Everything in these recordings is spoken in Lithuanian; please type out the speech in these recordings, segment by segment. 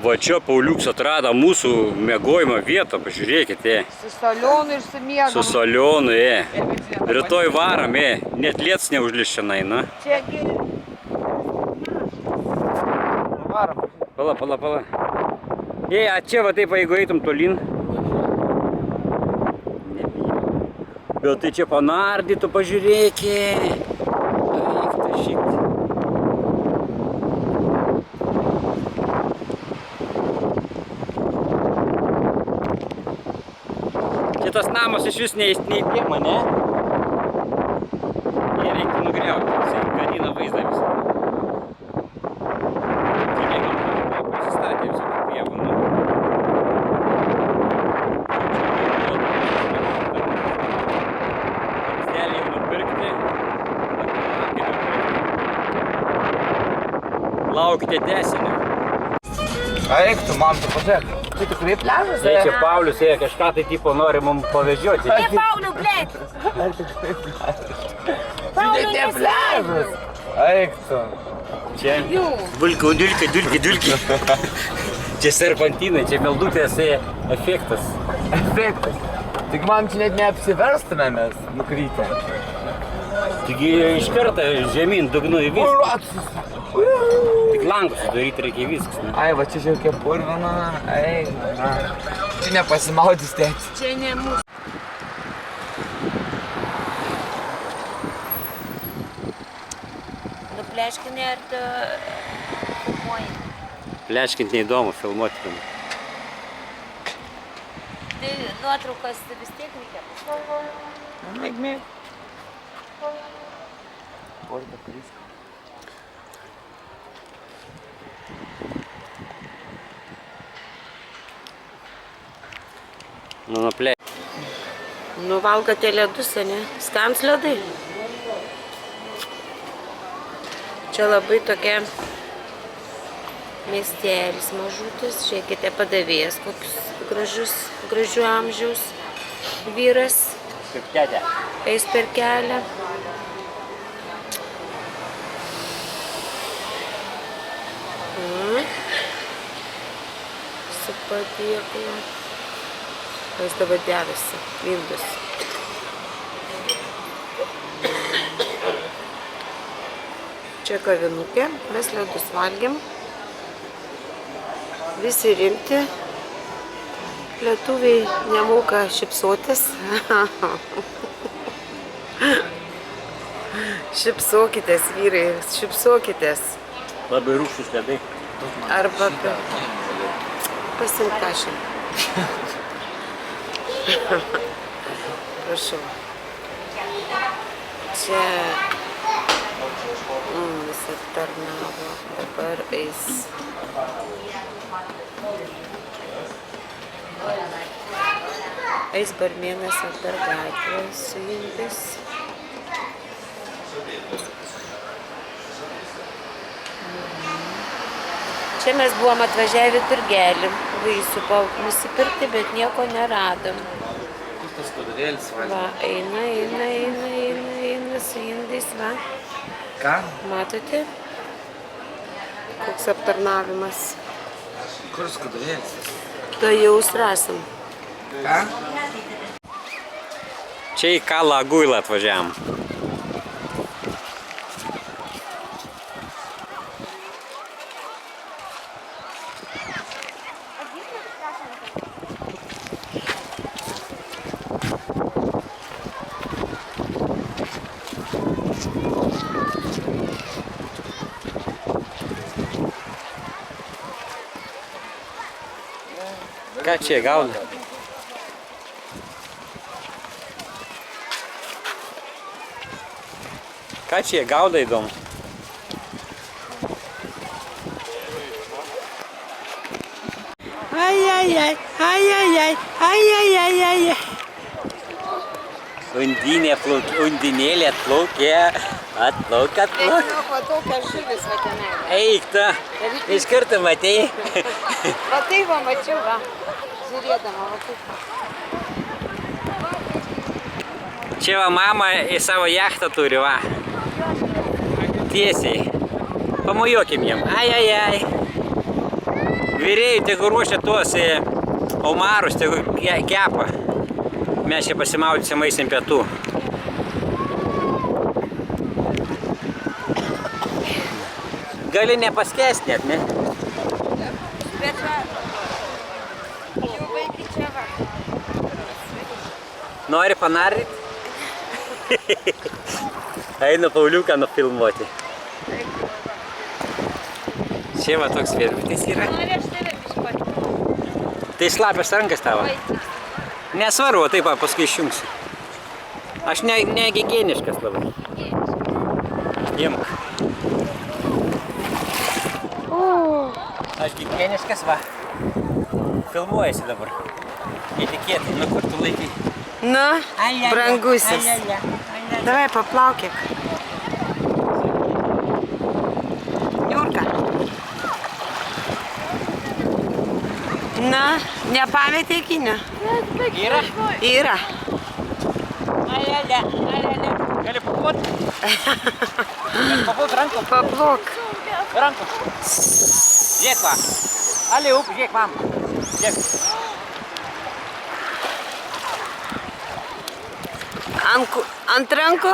Va čia Pauliuks atrado mūsų mėgojimo vietą, pažiūrėkite. Su Solionu ir su Miegu. Su Solionu, Rytoj varam, net lietus neužlis šiandien, na. Čiagi. Varam. Pala. A čia va taip, jeigu eitum tolin. Bet tai čia panardytų, pažiūrėkė. Eik, tai šit. Šitas namas iš vis neįpėma, ne? Jie reiktų nugriauti, jisai gadina vaizdą visą. Žiūrėkam, pasistatė visokių pievų, nu. Vamsdelį jau nupirkti. Laukite desinio. Eik tu, mam, tu pažiūrėk. Tai tikrai pliažas? Tai čia Paulius, kažką tai tipo nori mums pavežioti. Ne, Pauliu, blėt! Ar tikrai pliažas? Pauliu, ne pliažas! Eik tu. Čia dulki. Čia serpantinai, čia meldutės efektas. Efektas. Tik man čia net neapsiverstume mes nukrytę. Taigi iš karto žemyn dugnu į viską. Tik langus sudaryti reikia viskas. Ne? Ai, va čia žiūrėkia purvina. Ei, na. Čia nepasimaudys, tėti. Čia ne mūsų. Nupleškinė ar tu filmuoji? Pleškint neįdomu, filmuoti. Tai nuotraukas vis tiek reikia. Mėg. Porta kriska. Nuplė. Nuvalgote ledus, ne? Skans ledai. Čia labai tokia miestelis mažutis. Žiūrėkite, padavėjas kokius gražių amžiaus vyras. Kaip kėdė. Eis per kelią. Su patieklu. Jis dabar dedasi, vindus. Čia kavinukė, mes ledus valgėm. Visi rimti. Lietuviai nemoka šypsotis. Šypsokitės, vyrai, šypsokitės. Labai rūkštus ledai. Arba pasiimk tašim. Prašau. Čia visi tarnavo, dabar eis. Eis barmėnas per gatvę su indais. Čia mes buvom atvažiavę turgelį, vaisių nusipirkti, bet nieko neradom. Tas skudurėlis valgė. Va, eina su indais, va. Ką? Matote? Koks aptarnavimas. Kur skudurėlis? Tai jau rasim. Ką? Čia į Kalą Aguilą atvažiavam. Ką čia gauna? Ką čia gauda įdomu? Ai. Undinėlė atplaukė. Atplauk. Va tokias žuvis va tenai. Eik ta, iš karto matei. Va tai va mačiau, va. Žiūrėdama, va taip. Čia va mama į savo jachtą turi, va. Tiesiai. Pamojuokim jiem. Ai. Vyrėjai, tegu ruošia tuos omarus, tegu kepa. Mes čia pasimaudysim, eisim pietų. Gali nepaskęsti net, ne? Bet va, jau vaikai čia va. Nori panardyt? Einu Pauliuką nufilmuoti. Čia va toks viešbutis yra. Nori aš tave biškoti. Tai šlapias rankas tavo. Nesvaru, taip paskui išjungsiu. Aš ne higieniškas labai. Imk. Aš higieniškas, va. Filmuojasi dabar. Netikėtai, nu kur tu laikai. Nu, brangusis. Davai paplaukėk. Jurka. Na, nepametė akinio? Yra? Yra. Gali paplot? Gali paplot rankom? Paplok. Rankom. Žiūrėk, va. Ali, up, žiūrėk, mama. Žiūrėk. Ant rankų?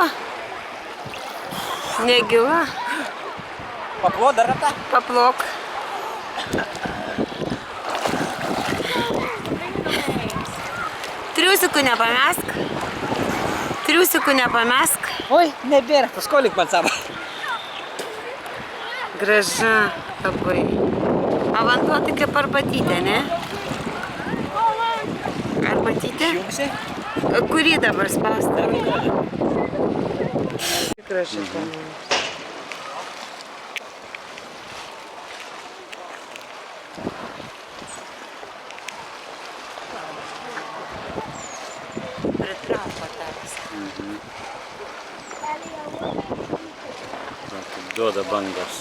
Negila. Paplot dar ratą? Paplok. Triusikų nepamesk. Triusikų nepamesk. Oi, nebėra, paskolink man savo. Graža labai. O vanduo tai kaip arbatytė, ne? Arbatytė? Jungsi? Kurį dabar spausti? Graža ten. Pritrauk pataras. Duoda bangos.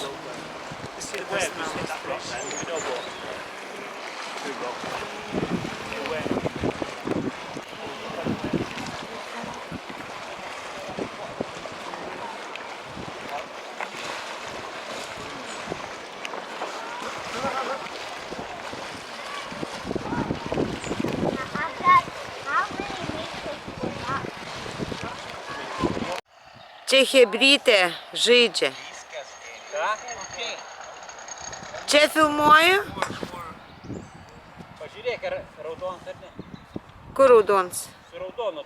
Čia hebrytė žaidžia. Čia filmuoju. Pažiūrėk, ar raudonas ar ne. Kur raudons? Su raudonu.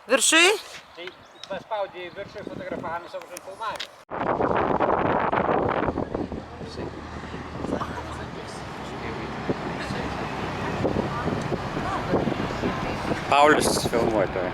Viršui? Tai paspaudė viršui fotografavome savo filmavimą. Paulius filmuoja tave.